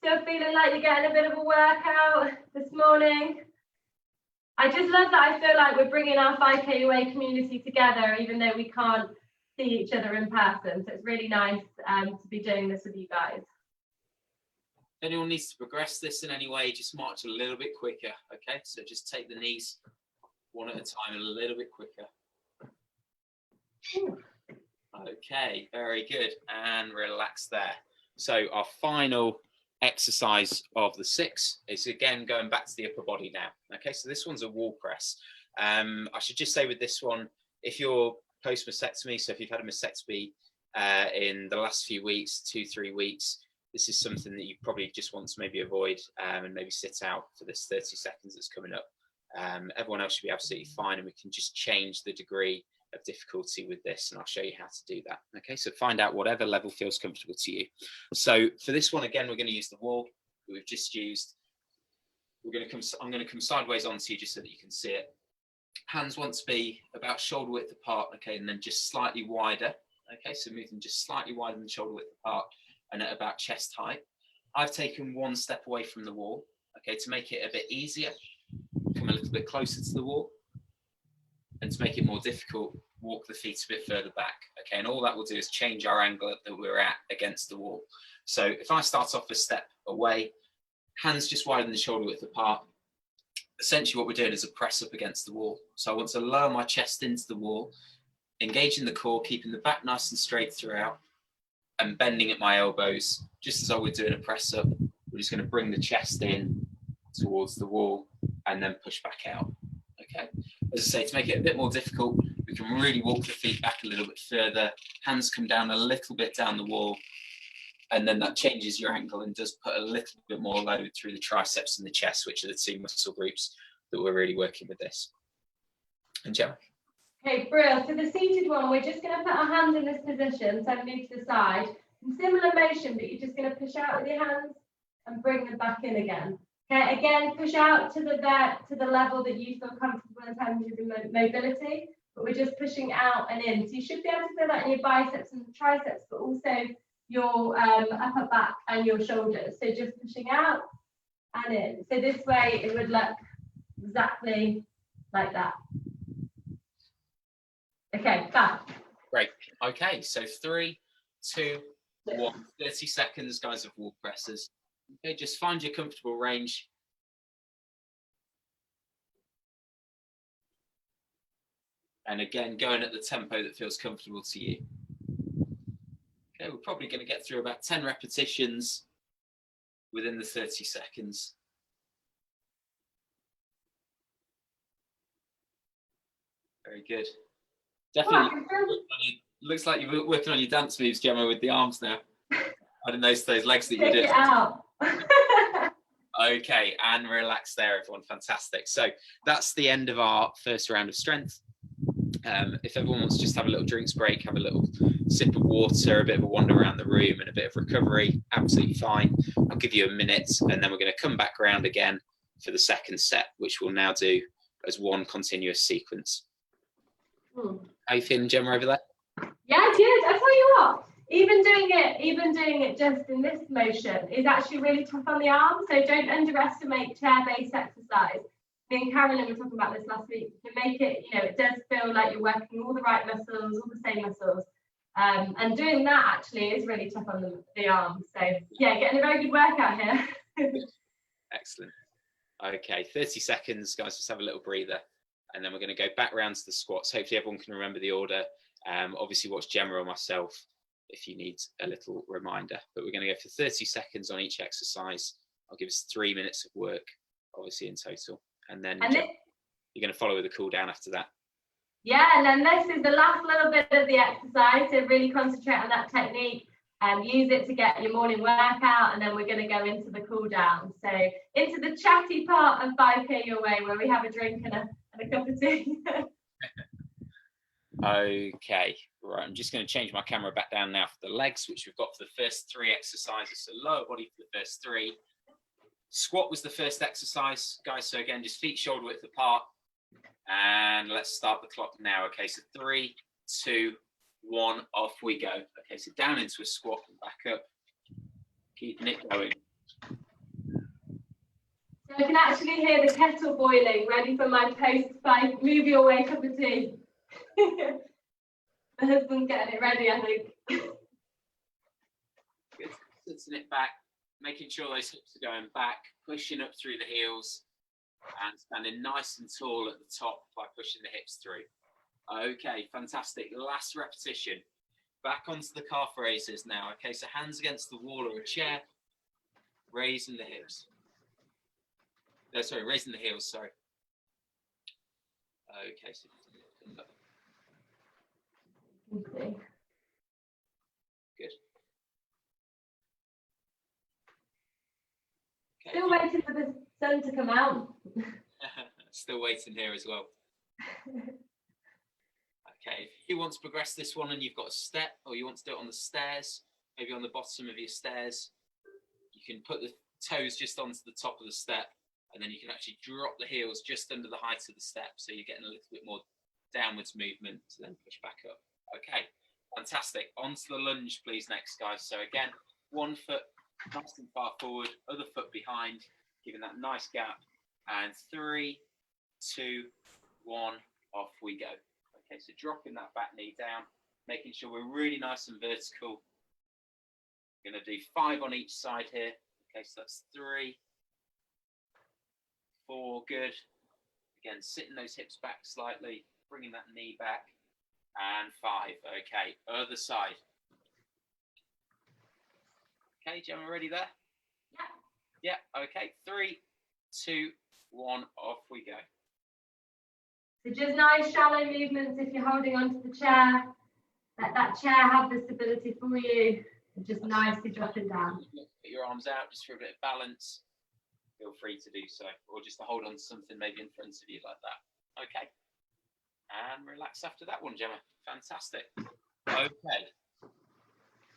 Still feeling like you're getting a bit of a workout this morning. I just love that. I feel like we're bringing our 5K away community together, even though we can't see each other in person. So it's really nice to be doing this with you guys.
If anyone needs to progress this in any way, just march a little bit quicker. Okay, so just take the knees one at a time, a little bit quicker. Okay, very good, and relax there. So our final exercise of the 6 is again going back to the upper body now. Okay, so this one's a wall press. I should just say with this one, if you're post mastectomy, so if you've had a mastectomy in the last few weeks, 2-3 weeks, this is something that you probably just want to maybe avoid and maybe sit out for this 30 seconds that's coming up. Everyone else should be absolutely fine, and we can just change the degree of difficulty with this, and I'll show you how to do that. Okay, so find out whatever level feels comfortable to you. So for this one, again, we're going to use the wall that we've just used. I'm going to come sideways onto you just so that you can see it. Hands want to be about shoulder width apart, okay, and then just slightly wider. Okay, so move them just slightly wider than shoulder width apart and at about chest height. I've taken one step away from the wall, okay, to make it a bit easier. Come a little bit closer to the wall, and to make it more difficult, walk the feet a bit further back. Okay, and all that will do is change our angle that we're at against the wall. So if I start off a step away, hands just wider than the shoulder width apart, essentially what we're doing is a press up against the wall. So I want to lower my chest into the wall, engaging the core, keeping the back nice and straight throughout, and bending at my elbows, just as I would do in a press up. We're just going to bring the chest in towards the wall and then push back out. Okay, as I say, to make it a bit more difficult, we can really walk the feet back a little bit further, hands come down a little bit down the wall, and then that changes your angle and does put a little bit more load through the triceps and the chest, which are the 2 muscle groups that we're really working with this. And Gemma?
Okay, brilliant. So the seated one, we're just going to put our hands in this position, 70 to the side. In similar motion, but you're just going to push out with your hands and bring them back in again. Okay, again, push out to the level that you feel comfortable in terms of your mobility, but we're just pushing out and in. So you should be able to feel that in your biceps and triceps, but also your upper back and your shoulders. So just pushing out and in. So this way it would look exactly like that. Okay, back.
Great. Okay, so 3, 2, 1, 30 seconds, guys, of wall presses. Okay, just find your comfortable range. And again, going at the tempo that feels comfortable to you. Okay, we're probably going to get through about 10 repetitions within the 30 seconds. Very good. Definitely looks like you're working on your dance moves, Gemma, with the arms now. I don't know, those legs that you did.
Take it out.
Okay, and relax there, everyone. Fantastic. So that's the end of our first round of strength. If everyone wants to just have a little drinks break, have a little sip of water, a bit of a wander around the room and a bit of recovery, absolutely fine. I'll give you a minute and then we're going to come back around again for the second set, which we'll now do as one continuous sequence. How are you feeling, Gemma, over there?
Yeah, good. I tell you what, even doing it just in this motion is actually really tough on the arm. So don't underestimate chair-based exercise. Me and Carolyn were talking about this last week. To make it, it does feel like you're working all the right muscles, all the same muscles. And doing that actually is really tough on the arm. So yeah, getting a very good workout here.
Excellent. Okay, 30 seconds, guys, just have a little breather. And then we're going to go back round to the squats. Hopefully everyone can remember the order. Obviously watch Gemma or myself if you need a little reminder. But we're going to go for 30 seconds on each exercise. I'll give us 3 minutes of work, obviously in total. And then you're going to follow with a cool down after that.
Yeah, and then this is the last little bit of the exercise. So really concentrate on that technique and use it to get your morning workout. And then we're going to go into the cool down. So into the chatty part of 5K Your Way, where we have a drink and a cup of tea.
Okay, right. I'm just going to change my camera back down now for the legs, which we've got for the first 3 exercises. So lower body for the first 3. Squat was the first exercise, guys. So again, just feet shoulder width apart. And let's start the clock now. Okay, so 3, 2, 1, off we go. Okay, so down into a squat and back up. Keeping it going.
So I can actually hear the kettle boiling, ready for my post-5 move your way cup of tea. My husband's getting it ready, I think.
Good. Sitting it back, making sure those hips are going back, pushing up through the heels, and standing nice and tall at the top by pushing the hips through. Okay, fantastic. Last repetition. Back onto the calf raises now. Okay, so hands against the wall or a chair, raising the hips. No, sorry, raising the heels, sorry. Okay, so
Okay.
Good. Okay.
Still waiting for the sun to come out.
Still waiting here as well. Okay, if you want to progress this one and you've got a step, or you want to do it on the stairs, maybe on the bottom of your stairs, you can put the toes just onto the top of the step, and then you can actually drop the heels just under the height of the step, so you're getting a little bit more downwards movement to then push back up. Okay, fantastic. Onto the lunge, please, next, guys. So again, one foot nice and far forward, other foot behind, giving that nice gap. And 3, 2, 1, off we go. Okay, so dropping that back knee down, making sure we're really nice and vertical. We're going to do 5 on each side here. Okay, so that's 3, 4, good. Again, sitting those hips back slightly, bringing that knee back. And 5, okay, other side. Okay, Gemma, ready there? Yeah. Yeah, okay, 3, 2, 1, off we go.
So just nice shallow movements if you're holding onto the chair. Let that chair have the stability for you. And just nicely dropping down.
Put your arms out just for a bit of balance. Feel free to do so. Or just to hold on to something maybe in front of you like that. Okay. And relax after that one, Gemma. Fantastic. Okay.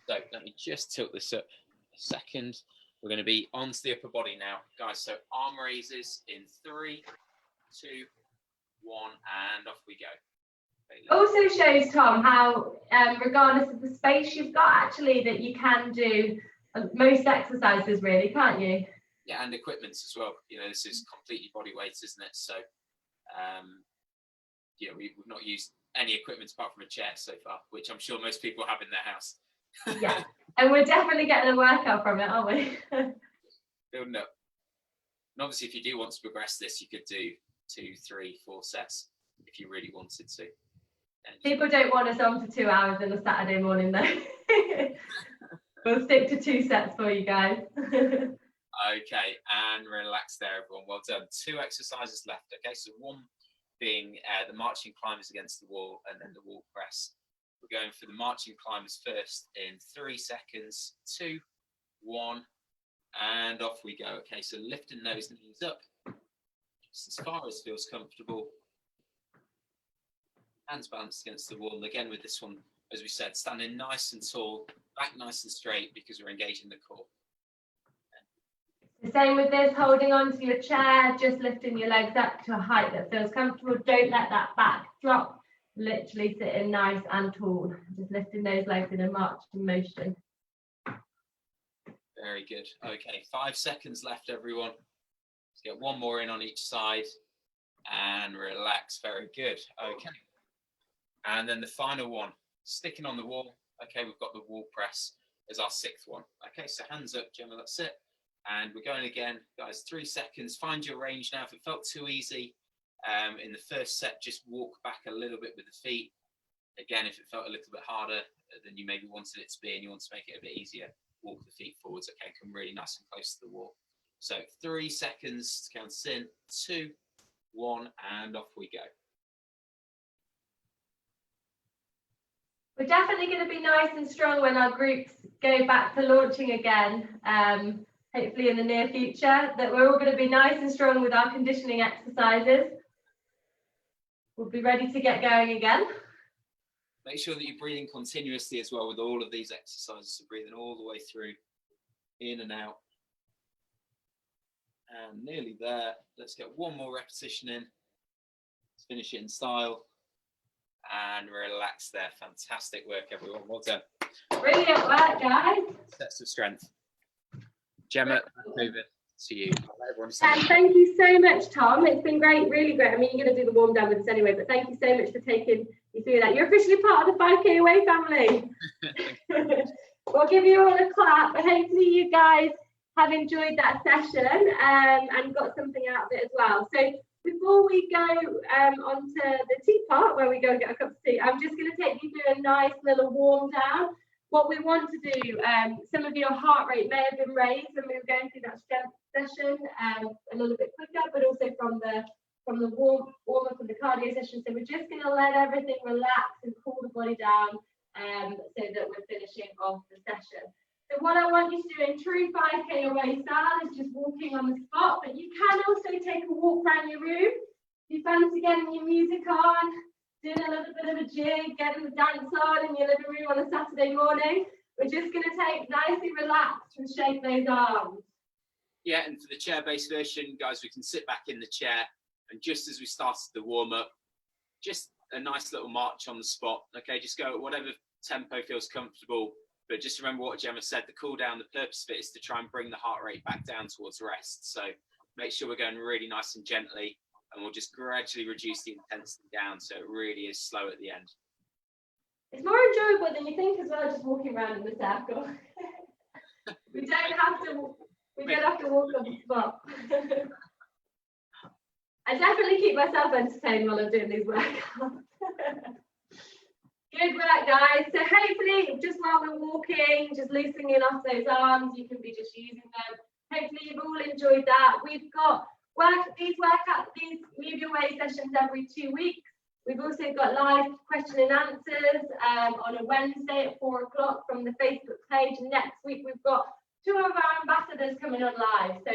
So let me just tilt this up a second. We're going to be onto the upper body now, guys. So arm raises in 3, 2, 1, and off we go.
Also shows, Tom, how regardless of the space you've got, actually, that you can do most exercises, really, can't you?
Yeah, and equipments as well. You know, this is completely body weight, isn't it? So, you know, we've not used any equipment apart from a chair so far, which I'm sure most people have in their house.
Yeah, and we're definitely getting a workout from it, aren't we?
Building up. And obviously, if you do want to progress this, you could do 2, 3, 4 sets if you really wanted to.
People don't want us on for 2 hours on a Saturday morning, though. We'll stick to 2 sets for you guys.
Okay, and relax there, everyone. Well done. 2 exercises left. Okay, so one being the marching climbers against the wall, and then the wall press. We're going for the marching climbers first in 3 seconds. 2, 1, and off we go. Okay, so lifting those knees up just as far as feels comfortable. Hands balanced against the wall. Again, with this one, as we said, standing nice and tall, back nice and straight because we're engaging the core.
The same with this, holding on to your chair, just lifting your legs up to a height that feels comfortable. Don't let that back drop. Literally sitting nice and tall. Just lifting those legs in a marching motion.
Very good. Okay, 5 seconds left, everyone. Let's get one more in on each side and relax. Very good. Okay. And then the final one, sticking on the wall. Okay, we've got the wall press as our 6th one. Okay, so hands up, Gemma, that's it. And we're going again, guys, 3 seconds. Find your range now. If it felt too easy in the first set, just walk back a little bit with the feet. Again, if it felt a little bit harder than you maybe wanted it to be and you want to make it a bit easier, walk the feet forwards. Okay, come really nice and close to the wall. So 3 seconds to count in, 2, 1, and off we go.
We're definitely going to be nice and strong when our groups go back to launching again, hopefully in the near future, that we're all going to be nice and strong with our conditioning exercises. We'll be ready to get going again.
Make sure that you're breathing continuously as well with all of these exercises, so breathing all the way through, in and out. And nearly there. Let's get one more repetition in. Let's finish it in style. And relax there. Fantastic work, everyone. Well done.
Brilliant work, guys.
Sets of strength. Gemma, over to you.
And thank you so much, Tom. It's been great, really great. I mean, you're going to do the warm down with us anyway, but thank you so much for taking you through that. You're officially part of the 5K Away family. We'll give you all a clap. Hopefully you guys have enjoyed that session and got something out of it as well. So before we go onto the tea part where we go and get a cup of tea, I'm just going to take you through a nice little warm down. What we want to do, some of your heart rate may have been raised when we were going through that strength session a little bit quicker, but also from the warm up of the cardio session. So we're just going to let everything relax and cool the body down so that we're finishing off the session. So what I want you to do in true 5K Away style is just walking on the spot, but you can also take a walk around your room. If you fancy getting your music on, doing a little bit of a jig, getting the dance on in your living room on a Saturday morning, we're just going to take nicely relaxed and shake those arms.
Yeah, and for the chair-based version, guys, we can sit back in the chair, and just as we started the warm-up, just a nice little march on the spot. Okay, just go at whatever tempo feels comfortable. But just remember what Gemma said, the cool down, the purpose of it is to try and bring the heart rate back down towards rest. So make sure we're going really nice and gently, and we'll just gradually reduce the intensity down so it really is slow at the end.
It's more enjoyable than you think as well, just walking around in the circle. we don't have to walk on the spot. I definitely keep myself entertained while I'm doing these workouts. Good work, guys. So hopefully, just while we're walking, just loosening off those arms, you can be just using them. Hopefully, you've all enjoyed that. We've got these Move Your Way sessions every 2 weeks. We've also got live question and answers on a Wednesday at 4 o'clock from the Facebook page. And next week, we've got 2 of our ambassadors coming on live. So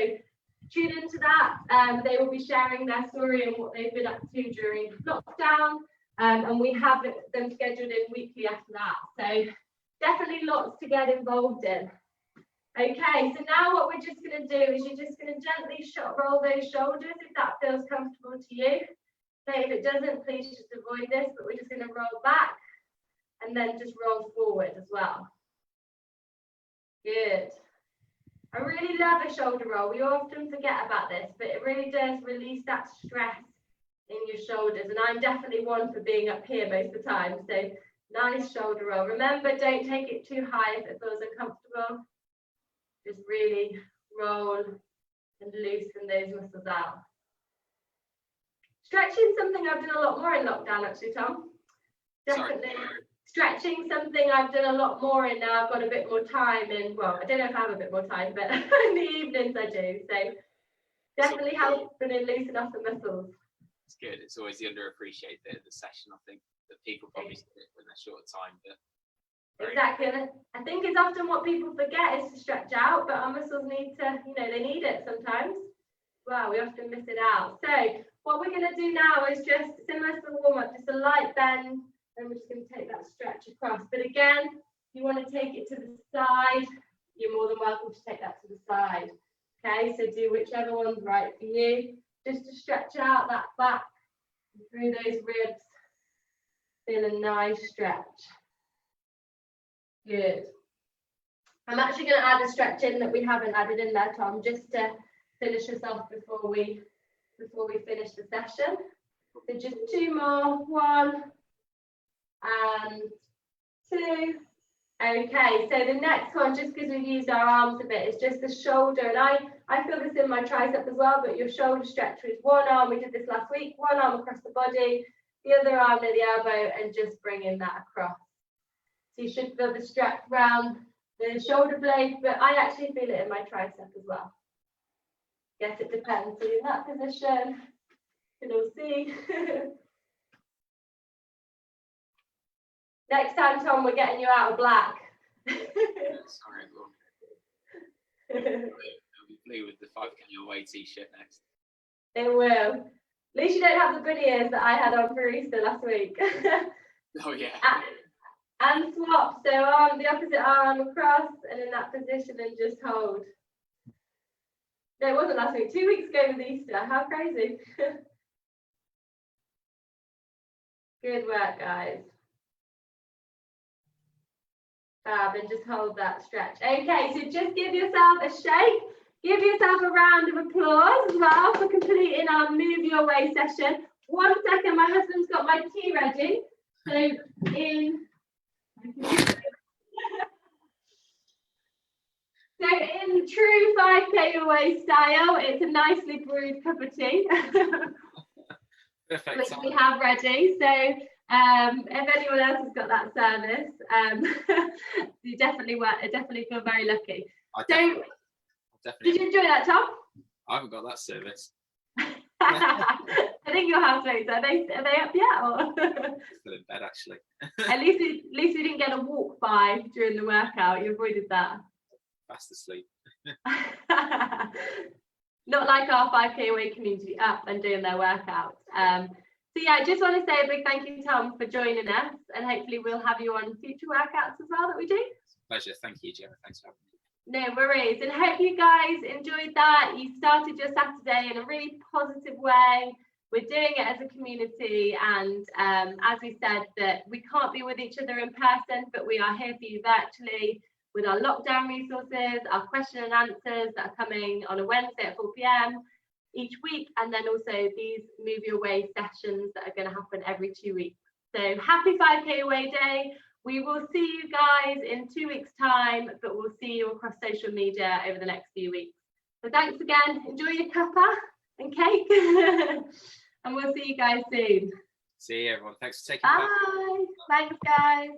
tune into that. They will be sharing their story and what they've been up to during lockdown. And we have them scheduled in weekly after that. So definitely lots to get involved in. Okay, so now what we're just going to do is you're just going to gently roll those shoulders if that feels comfortable to you. Okay, if it doesn't, please just avoid this, but we're just going to roll back and then just roll forward as well. Good. I really love a shoulder roll. We often forget about this, but it really does release that stress in your shoulders. And I'm definitely one for being up here most of the time. So nice shoulder roll. Remember, don't take it too high if it feels uncomfortable. Just really roll and loosen those muscles out. Stretching something I've done a lot more in lockdown, actually, Tom. Definitely. Sorry. Stretching something I've done a lot more in now. I've got a bit more time in. Well, I don't know if I have a bit more time, but in the evenings I do. So definitely helping and loosen up the muscles.
It's good. It's always the underappreciated bit of the session, I think, that people probably see it when they're short of time. But
exactly. I think it's often what people forget is to stretch out, but our muscles need to, they need it sometimes. Well, we often miss it out. So what we're going to do now is just similar to the warm-up, just a light bend, and we're just going to take that stretch across. But again, if you want to take it to the side, you're more than welcome to take that to the side. Okay, so do whichever one's right for you, just to stretch out that back through those ribs. Feel a nice stretch. Good. I'm actually going to add a stretch in that we haven't added in there, Tom, just to finish us off before we finish the session. So just 2 more, 1 and 2. Okay, so the next one, just because we've used our arms a bit, is just the shoulder. And I feel this in my tricep as well, but your shoulder stretch with one arm, we did this last week, one arm across the body, the other arm near the elbow, and just bringing that across. So you should feel the stretch around the shoulder blade, but I actually feel it in my tricep as well. Guess it depends. So in that position, you can all see. Next time, Tom, we're getting you out of black.
Sorry, everyone. It'll be blue with the 5K away t-shirt next.
It will. At least you don't have the bunny ears that I had on for Easter last week.
Oh yeah.
And swap. So arm, the opposite arm across and in that position and just hold. No, it wasn't last week. 2 weeks ago was Easter. How crazy. Good work, guys. Fab, and just hold that stretch. Okay, so just give yourself a shake. Give yourself a round of applause as well for completing our Move Your Way session. 1 second, my husband's got my tea ready. So in true 5K away style, it's a nicely brewed cup of tea.
Perfect.
Which we have ready. So if anyone else has got that service, you definitely feel very lucky. Did you enjoy that, Tom?
I haven't got that service.
I think your housemates, are they up yet? Or?
Still in bed, actually.
At least we didn't get a walk by during the workout. You avoided that.
Fast asleep.
Not like our 5K away community up and doing their workouts. So yeah, I just want to say a big thank you, Tom, for joining us, and hopefully we'll have you on future workouts as well that we do.
Pleasure. Thank you, Gemma. Thanks for having me.
No worries, and hope you guys enjoyed that. You started your Saturday in a really positive way. We're doing it as a community, and as we said, that we can't be with each other in person, but we are here for you virtually with our lockdown resources, our question and answers that are coming on a Wednesday at 4 p.m. each week, and then also these Move Your Way sessions that are going to happen every 2 weeks. So happy 5K away day. We will see you guys in 2 weeks' time, but we'll see you across social media over the next few weeks. So thanks again. Enjoy your cuppa and cake. And we'll see you guys soon.
See you, everyone. Thanks for taking part.
Bye. Thanks, guys.